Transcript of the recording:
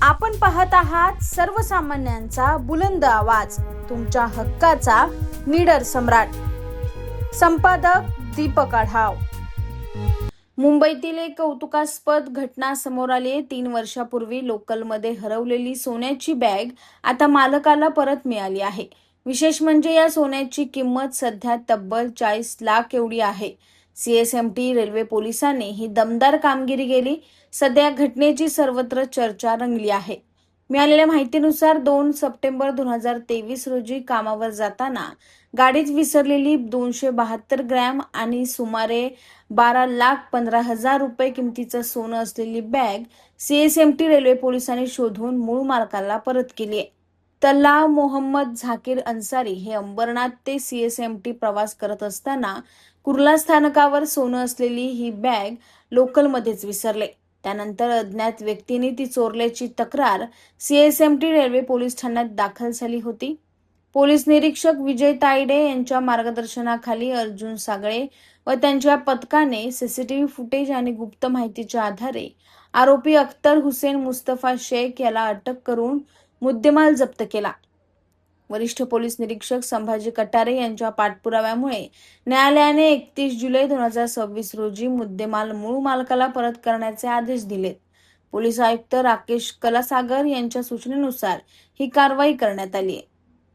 आपण पाहत आहात सर्वसामान्यांचा बुलंद आवाज, तुमच्या हक्काचा निडर सम्राट. संपादक दीपक आढाव. मुंबईतील एक कौतुकास्पद घटना समोर आली. 3 वर्षापूर्वी लोकलमध्ये हरवलेली सोन्याची बॅग आता मालकाला परत मिळाली आहे. विशेष म्हणजे या सोन्याची किंमत सध्या तब्बल 40 लाख एवढी आहे. सीएसएमटी रेल्वे पोलिसांनी ही दमदार कामगिरी केली. सध्या घटनेची सर्वत्र चर्चा रंगली आहे. मिळालेल्या माहितीनुसार 2 सप्टेंबर 2023 रोजी कामावर जाताना गाडीत विसरलेली 272 ग्रॅम आणि सुमारे 12,15,000 रुपये किमतीचं सोनं असलेली बॅग सीएसएमटी रेल्वे पोलिसांनी शोधून मूळ मालकाला परत केली आहे. तल्लाह मोहम्मद झाकीर अन्सारी हे अंबरनाथ ते सीएसएमटी प्रवास करत असताना कुर्ला स्थानकावर सोनं असलेली ही बॅग लोकलमध्येच विसरले. त्यानंतर अज्ञात व्यक्तीने ती चोरल्याची तक्रार सीएसएमटी रेल्वे पोलीस ठाण्यात दाखल झाली होती. पोलीस निरीक्षक विजय तायडे यांच्या मार्गदर्शनाखाली अर्जुन सागळे व त्यांच्या पथकाने सीसीटीव्ही फुटेज आणि गुप्त माहितीच्या आधारे आरोपी अख्तर हुसेन मुस्तफा शेख याला अटक करून मुद्देमाल जप्त केला. वरिष्ठ पोलीस निरीक्षक संभाजी कटारे यांच्या पाठपुराव्यामुळे न्यायालयाने 31 जुलै 2026 रोजी मुद्देमाल मूळ मालकाला परत करण्याचे आदेश दिलेत. पोलीस आयुक्त राकेश कलासागर यांच्या सूचनेनुसार ही कारवाई करण्यात आली आहे.